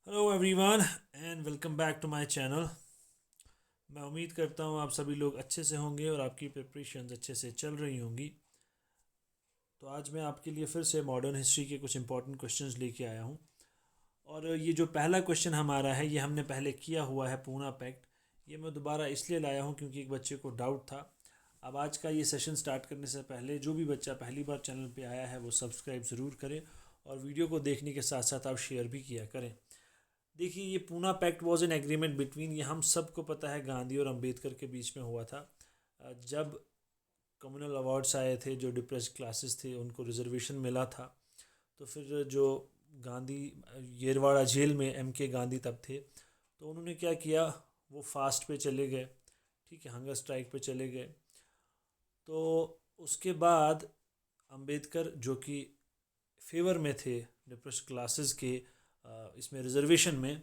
Hello everyone and welcome back to my channel. मैं उम्मीद करता हूँ आप सभी लोग अच्छे से होंगे और आपकी प्रिपरेशंस अच्छे से चल रही होंगी। तो आज मैं आपके लिए फिर से मॉडर्न हिस्ट्री के कुछ इंपॉर्टेंट क्वेश्चंस लेके आया हूँ। और ये जो पहला क्वेश्चन हमारा है ये हमने पहले किया हुआ है, पूना पैक्ट। ये मैं दोबारा इसलिए लाया हूँ क्योंकि एक बच्चे को डाउट था। अब आज का ये सेशन स्टार्ट करने से पहले जो भी बच्चा पहली बार चैनल पे आया है वो सब्सक्राइब ज़रूर करे और वीडियो को देखने के साथ साथ आप शेयर भी किया करें। देखिए, ये Poona pact was an agreement between, ये हम सबको पता है, गांधी और अंबेडकर के बीच में हुआ था। जब कम्युनल अवार्ड्स आए थे, जो डिप्रेस्ड क्लासेस थे उनको रिजर्वेशन मिला था, तो फिर जो गांधी येरवाड़ा जेल में M K गांधी तब थे, तो उन्होंने क्या किया, वो फास्ट पे चले गए। ठीक है, हंगर स्ट्राइक पे चले गए। तो उसके बाद अंबेडकर जो कि फेवर में थे डिप्रेस्ड क्लासेस के इसमें रिजर्वेशन में,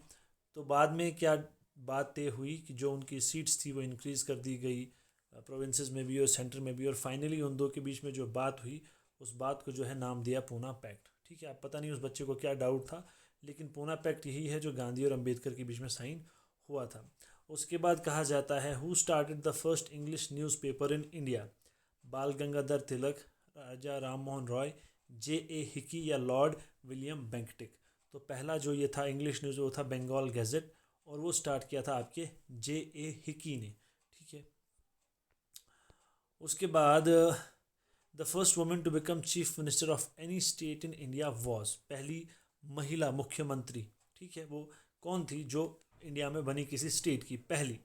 तो बाद में क्या बात तय हुई कि जो उनकी सीट्स थी वो इंक्रीज़ कर दी गई, प्रोविंसेस में भी और सेंटर में भी। और फाइनली उन दो के बीच में जो बात हुई, उस बात को जो है नाम दिया पूना पैक्ट। ठीक है, अब पता नहीं उस बच्चे को क्या डाउट था, लेकिन पूना पैक्ट यही है जो गांधी और अंबेडकर के बीच में साइन हुआ था। उसके बाद कहा जाता है, who started the first English newspaper in India? Bal Gangadhar Tilak, Raja Ram Mohan Roy, J. A. Hicky या लॉर्ड विलियम बेंटिक। तो पहला जो ये था इंग्लिश न्यूज़ वो था बंगाल गैजेट, और वो स्टार्ट किया था आपके J. A. हिकी ने। ठीक है, उसके बाद the first women to become chief minister of any state in India was, पहली महिला मुख्यमंत्री, ठीक है, वो कौन थी जो इंडिया में बनी किसी स्टेट की पहली?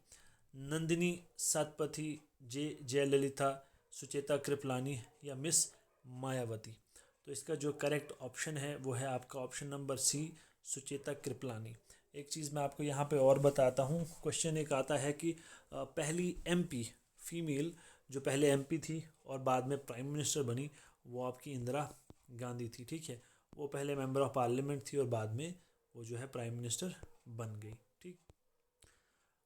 नंदिनी सतपथी, जयललिता, सुचेता कृपलानी या मिस मायावती। तो इसका जो करेक्ट ऑप्शन है वो है आपका option number C, Sucheta Kripalani. एक चीज़ मैं आपको यहाँ पे और बताता हूँ, क्वेश्चन एक आता है कि पहली MP फीमेल जो पहले MP थी और बाद में प्राइम मिनिस्टर बनी, वो आपकी इंदिरा गांधी थी। ठीक है, वो पहले मेंबर ऑफ पार्लियामेंट थी और बाद में वो जो है प्राइम मिनिस्टर बन गई। ठीक,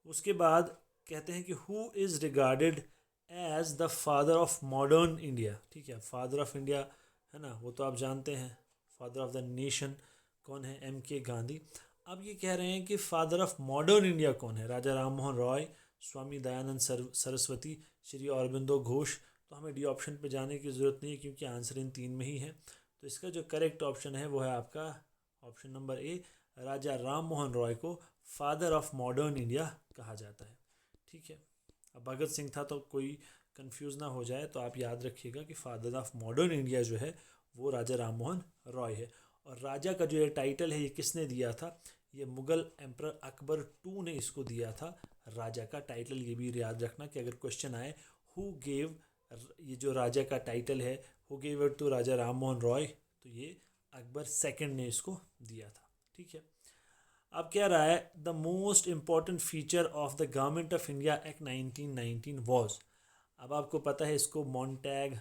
उसके बाद कहते हैं कि who is regarded as the father of modern India. ठीक है, फादर ऑफ इंडिया है ना, वो तो आप जानते हैं, फादर ऑफ द नेशन कौन है? M K Gandhi. अब ये कह रहे हैं कि फादर ऑफ मॉडर्न इंडिया कौन है? राजा राम मोहन रॉय, स्वामी दयानंद सरस्वती, श्री अरबिंदो घोष। तो हमें डी ऑप्शन पे जाने की ज़रूरत नहीं है क्योंकि आंसर इन तीन में ही है। तो इसका जो करेक्ट ऑप्शन है वो है आपका ऑप्शन नंबर A, राजा राम मोहन रॉय को फादर ऑफ मॉडर्न इंडिया कहा जाता है। ठीक है, अब भगत सिंह था तो कोई कंफ्यूज ना हो जाए, तो आप याद रखिएगा कि फादर ऑफ मॉडर्न इंडिया जो है वो राजा राम मोहन रॉय है। और राजा का जो ये टाइटल है ये किसने दिया था? ये मुगल एम्पर अकबर II ने इसको दिया था, राजा का टाइटल। ये भी याद रखना कि अगर क्वेश्चन आए हु गेव, ये जो राजा का टाइटल है, हु गेव इट टू राजा राम मोहन रॉय, तो ये अकबर II ने इसको दिया था। ठीक है, अब क्या रहा है, the most important feature of the government of India act 1919 was. अब आपको पता है इसको मॉन्टैग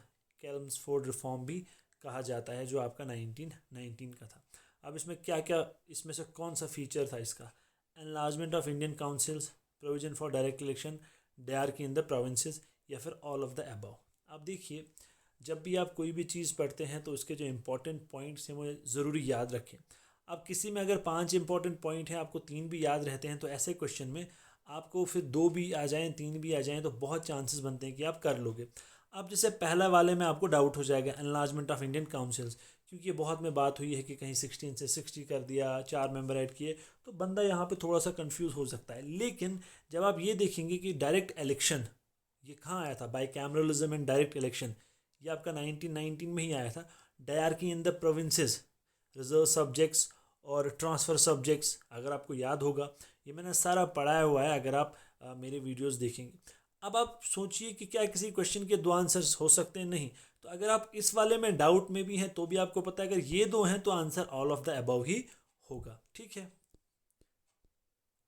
कैल्म्सफोर्ड रिफॉर्म भी कहा जाता है, जो आपका 1919 का था। अब इसमें क्या क्या, इसमें से कौन सा फीचर था इसका? Enlargement of Indian councils, provision for direct election, dyarchy in the provinces, या फिर ऑल ऑफ द अबव। अब देखिए, जब भी आप कोई भी चीज़ पढ़ते हैं तो उसके जो इंपॉर्टेंट पॉइंट्स हैं वो ज़रूरी याद रखें। अब किसी में अगर 5 इंपॉर्टेंट पॉइंट हैं, आपको 3 भी याद रहते हैं, तो ऐसे क्वेश्चन में आपको फिर 2 भी आ जाएँ, 3 भी आ जाएँ, तो बहुत चांसेस बनते हैं कि आप कर लोगे। अब जैसे पहला वाले में आपको डाउट हो जाएगा, एनलार्जमेंट ऑफ इंडियन काउंसिल्स, क्योंकि ये बहुत में बात हुई है कि कहीं 16 से 60 कर दिया, 4 मेंबर ऐड किए, तो बंदा यहाँ पे थोड़ा सा कंफ्यूज हो सकता है। लेकिन जब आप ये देखेंगे कि डायरेक्ट इलेक्शन ये कहाँ आया था, by cameralism and direct election, ये आपका 1919 में ही आया था। Dyarchy in the provinces, reserve subjects और ट्रांसफ़र सब्जेक्ट्स, अगर आपको याद होगा, ये मैंने सारा पढ़ाया हुआ है अगर आप मेरे वीडियोस देखेंगे। अब आप सोचिए कि क्या किसी क्वेश्चन के 2 आंसर्स हो सकते हैं? नहीं। तो अगर आप इस वाले में डाउट में भी हैं तो भी आपको पता है अगर ये 2 हैं तो answer all of the above ही होगा। ठीक है,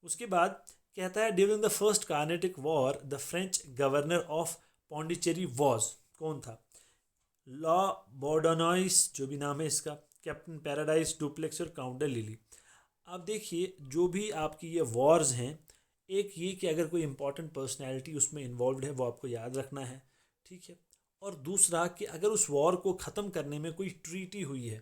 उसके बाद कहता है during the first Carnatic war the French governor of Pondicherry was, कौन था? लॉ बॉर्डोनॉइस, जो भी नाम है इसका, कैप्टन पैराडाइज डुप्लेक्स और काउंटर लिली। अब देखिए, जो भी आपकी ये वॉर्स हैं, एक ये कि अगर कोई इंपॉर्टेंट पर्सनैलिटी उसमें इन्वॉल्व है वो आपको याद रखना है। ठीक है, और दूसरा कि अगर उस वॉर को ख़त्म करने में कोई ट्रीटी हुई है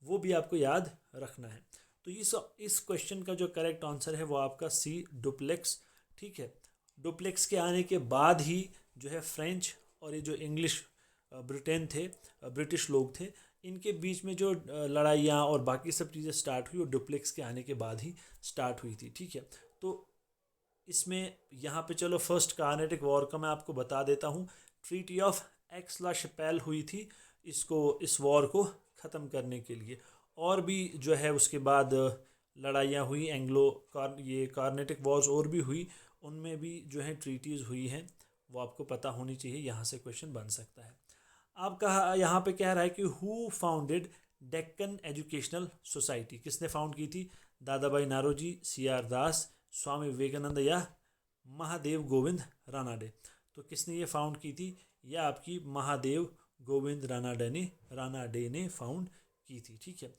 वो भी आपको याद रखना है। तो इस क्वेश्चन का जो करेक्ट आंसर है वो आपका सी, डुप्लेक्स। ठीक है, डुप्लेक्स के आने के बाद ही जो है फ्रेंच और ये जो इंग्लिश ब्रिटेन थे, ब्रिटिश लोग थे, इनके बीच में जो लड़ाइयाँ और बाकी सब चीज़ें स्टार्ट हुई वो डुप्लेक्स के आने के बाद ही स्टार्ट हुई थी। ठीक है, तो इसमें यहाँ पे चलो फर्स्ट कार्नेटिक वॉर का मैं आपको बता देता हूँ। ट्रीटी ऑफ एक्स ला शपैल हुई थी इस वॉर को ख़त्म करने के लिए। और भी जो है उसके बाद लड़ाइयाँ हुई, ये कार्नेटिक वॉर्स और भी हुई, उनमें भी जो है ट्रीटीज़ हुई हैं, वो आपको पता होनी चाहिए, यहाँ से क्वेश्चन बन सकता है। आपका यहाँ पे कह रहा है कि who founded Deccan educational society, किसने फाउंड की थी? दादा भाई नारोजी, सी आर दास, स्वामी विवेकानंद या महादेव गोविंद रानाडे। तो किसने ये फाउंड की थी? यह आपकी महादेव गोविंद रानाडे ने फाउंड की थी। ठीक है,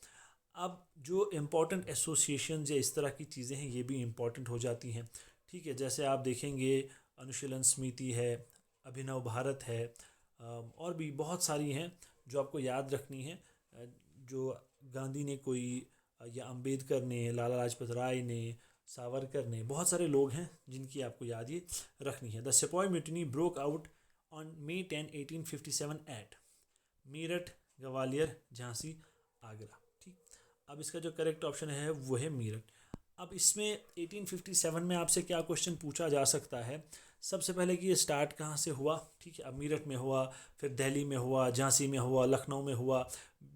अब जो इम्पोर्टेंट एसोसिएशन या इस तरह की चीज़ें हैं ये भी इम्पोर्टेंट हो जाती हैं। ठीक है, जैसे आप देखेंगे अनुशीलन समिति है, अभिनव भारत है, और भी बहुत सारी हैं जो आपको याद रखनी है, जो गांधी ने कोई या अंबेडकर ने, लाला लाजपत राय ने, सावरकर ने, बहुत सारे लोग हैं जिनकी आपको याद ये रखनी है। The sepoy mutiny broke out on May 10, 1857 at Meerut, Gwalior, Jhansi, Agra. ठीक, अब इसका जो करेक्ट ऑप्शन है वो है मीरठ। अब इसमें 1857 में आपसे क्या क्वेश्चन पूछा जा सकता है? सबसे पहले कि ये स्टार्ट कहाँ से हुआ। ठीक है, अब मीरठ में हुआ, फिर दिल्ली में हुआ, झांसी में हुआ, लखनऊ में हुआ,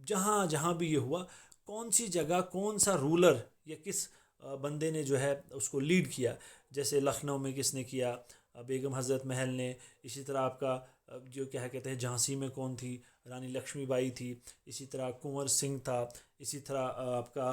जहाँ जहाँ भी ये हुआ, कौन सी जगह, कौन सा रूलर या किस बंदे ने जो है उसको लीड किया। जैसे लखनऊ में किसने किया? बेगम हज़रत महल ने। इसी तरह आपका जो क्या कहते हैं झांसी में कौन थी? रानी लक्ष्मीबाई थी। इसी तरह कुंवर सिंह था। इसी तरह आपका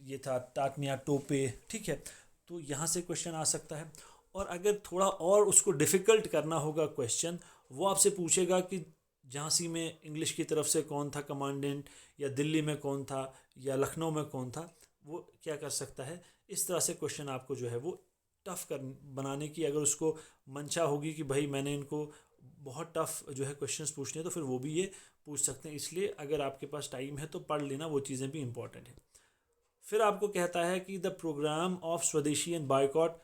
ये था टाटनिया टोपे। ठीक है, तो यहाँ से क्वेश्चन आ सकता है। और अगर थोड़ा और उसको डिफ़िकल्ट करना होगा क्वेश्चन, वो आपसे पूछेगा कि झांसी में इंग्लिश की तरफ से कौन था कमांडेंट, या दिल्ली में कौन था, या लखनऊ में कौन था। वो क्या कर सकता है, इस तरह से क्वेश्चन आपको जो है वो टफ़ कर बनाने की अगर उसको मंशा होगी कि भाई मैंने इनको बहुत टफ़ जो है क्वेश्चंस पूछने हैं, तो फिर वो भी ये पूछ सकते हैं। इसलिए अगर आपके पास टाइम है तो पढ़ लेना, वो चीज़ें भी इंपॉर्टेंट है। फिर आपको कहता है कि the programme of swadeshi and boycott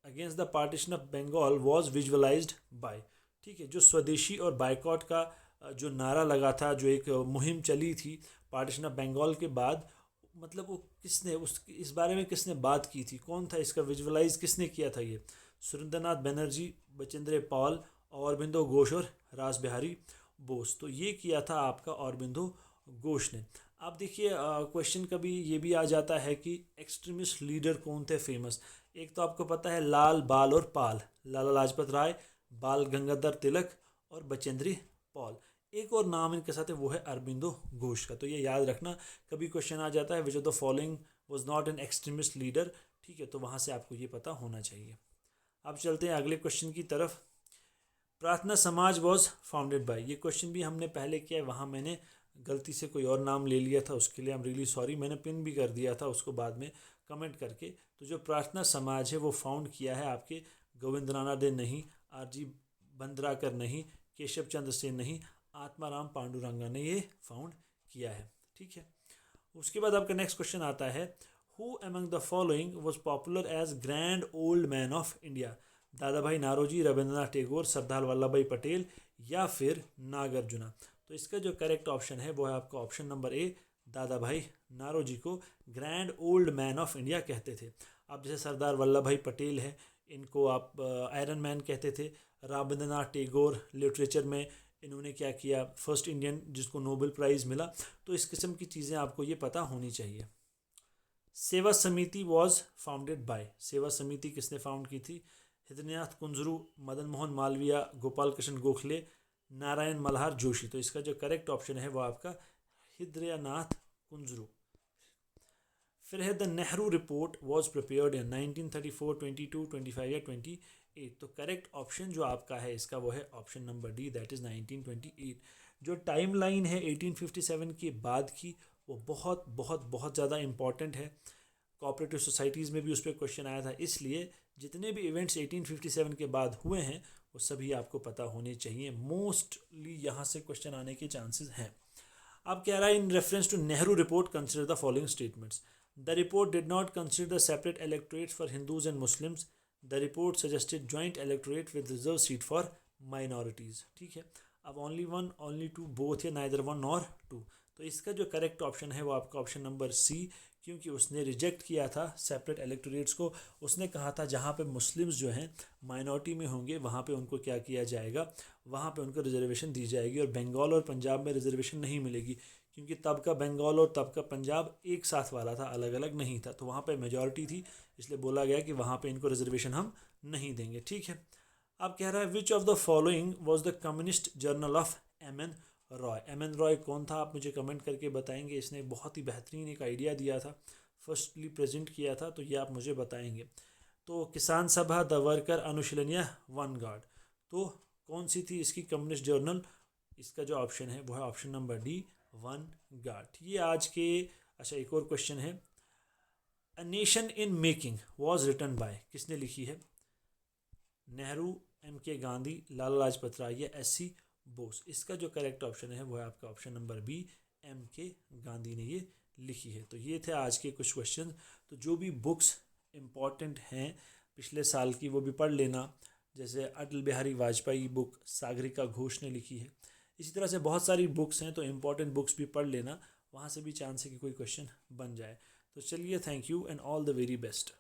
against the partition of Bengal was visualised by. ठीक है, जो स्वदेशी और बायकॉट का जो नारा लगा था, जो एक मुहिम चली थी पार्टीशन ऑफ बंगाल के बाद, मतलब वो किसने इस बारे में किसने बात की थी, कौन था, इसका विजुअलाइज किसने किया था? ये सुरेंद्रनाथ बनर्जी, बचेंद्र पाल, औरबिंदो घोष और रास बिहारी बोस। तो ये किया था आपका औरबिंदो घोष ने। आप देखिए क्वेश्चन कभी ये भी आ जाता है कि एक्सट्रीमिस्ट लीडर कौन थे फेमस। एक तो आपको पता है लाल, बाल और पाल, लाला लाजपत राय, बाल गंगाधर तिलक और बचेंद्री पाल। एक और नाम इनके साथ है, वो है अरबिंदो घोष का। तो ये याद रखना, कभी क्वेश्चन आ जाता है which of the following was not an extremist leader. ठीक है, तो वहाँ से आपको ये पता होना चाहिए। अब चलते हैं अगले क्वेश्चन की तरफ। प्रार्थना समाज वॉज फाउंडेड बाय, ये क्वेश्चन भी हमने पहले किया है, वहाँ मैंने गलती से कोई और नाम ले लिया था, उसके लिए आई एम रियली सॉरी। मैंने पिन भी कर दिया था उसको बाद में कमेंट करके। तो जो प्रार्थना समाज है वो फाउंड किया है आपके गोविंद रानाडे नहीं, आरजी बंद्राकर नहीं, केशव चंद्र सेन नहीं, आत्माराम पांडुरंगा ने ये फाउंड किया है। ठीक है, उसके बाद आपका नेक्स्ट क्वेश्चन आता है, who among the following was popular as grand old man of India? Dadabhai Naoroji, Rabindranath Tagore, Sardar Vallabh भाई पटेल या फिर नागार्जुना। तो इसका जो करेक्ट ऑप्शन है वो है आपका ऑप्शन नंबर ए, दादा भाई नारोजी को grand old man of India कहते थे। अब जैसे सरदार वल्लभ भाई पटेल है, इनको आप आयरन मैन कहते थे। रविंद्रनाथ टैगोर लिटरेचर में इन्होंने क्या किया, फर्स्ट इंडियन जिसको नोबेल प्राइज़ मिला। तो इस किस्म की चीज़ें आपको ये पता होनी चाहिए। सेवा समिति वॉज फाउंडेड बाय, सेवा समिति किसने फाउंड की थी? हृदयनाथ कुंजरू, मदन मोहन मालवीय, गोपाल कृष्ण गोखले, नारायण मल्हार जोशी। तो इसका जो करेक्ट ऑप्शन है वो आपका हृदयनाथ कुंजरू। फिर है the Nehru report was prepared in 1934, 22, 25 या 28। तो करेक्ट ऑप्शन जो आपका है इसका वो है option number D, that is 1928। जो टाइम लाइन है 1857 के बाद की, वो बहुत बहुत बहुत ज़्यादा इंपॉर्टेंट है। कोऑपरेटिव सोसाइटीज़ में भी उस पर क्वेश्चन आया था, इसलिए जितने भी इवेंट्स 1857 के बाद हुए हैं वो सभी आपको पता होने चाहिए। मोस्टली यहाँ से क्वेश्चन आने के चांसेस हैं। अब कह रहा है in reference to Nehru report consider the following statements. The report did not consider separate electorates for Hindus and Muslims. The report suggested joint electorate with reserve seat for minorities. ठीक है, अब only one, only two, both या neither one nor two. तो इसका जो correct option है वो आपका ऑप्शन नंबर सी, क्योंकि उसने रिजेक्ट किया था सेपरेट इलेक्टोरेट्स को. उसने कहा था जहाँ पे मुस्लिम्स जो हैं माइनॉरिटी में होंगे वहाँ पे उनको क्या किया जाएगा, वहाँ पे उनको रिजर्वेशन दी जाएगी, और बंगाल और पंजाब में रिजर्वेशन नहीं मिलेगी, क्योंकि तब का बंगाल और तब का पंजाब एक साथ वाला था, अलग अलग नहीं था. तो वहाँ पे मेजॉरिटी थी, इसलिए बोला गया कि वहाँ पे इनको रिजर्वेशन हम नहीं देंगे. ठीक है, अब कह रहा है which of the following was the communist journal of M N Roy. M N Roy कौन था, आप मुझे कमेंट करके बताएंगे. इसने बहुत ही बेहतरीन एक आइडिया दिया था, फर्स्टली प्रेजेंट किया था, तो ये आप मुझे बताएंगे. तो किसान सभा, द वर्कर, अनुशीलन या वन गार्ड. तो कौन सी थी इसकी कम्युनिस्ट जर्नल. इसका जो ऑप्शन है वो है option number D, vanguard. ये आज के. अच्छा, एक और क्वेश्चन है. A nation in making was written by, किसने लिखी है. नेहरू, एम के गांधी, लाला लाजपत राय या एस सी बोस. इसका जो करेक्ट ऑप्शन है वो है आपका ऑप्शन नंबर बी, एम के गांधी ने ये लिखी है. तो ये थे आज के कुछ क्वेश्चन. तो जो भी बुक्स इम्पॉर्टेंट हैं पिछले साल की वो भी पढ़ लेना. जैसे अटल बिहारी वाजपेयी बुक सागरिका घोष ने लिखी है. इसी तरह से बहुत सारी बुक्स हैं, तो इम्पॉर्टेंट बुक्स भी पढ़ लेना, वहाँ से भी चांस है कि कोई क्वेश्चन बन जाए. तो चलिए, thank you and all the very best.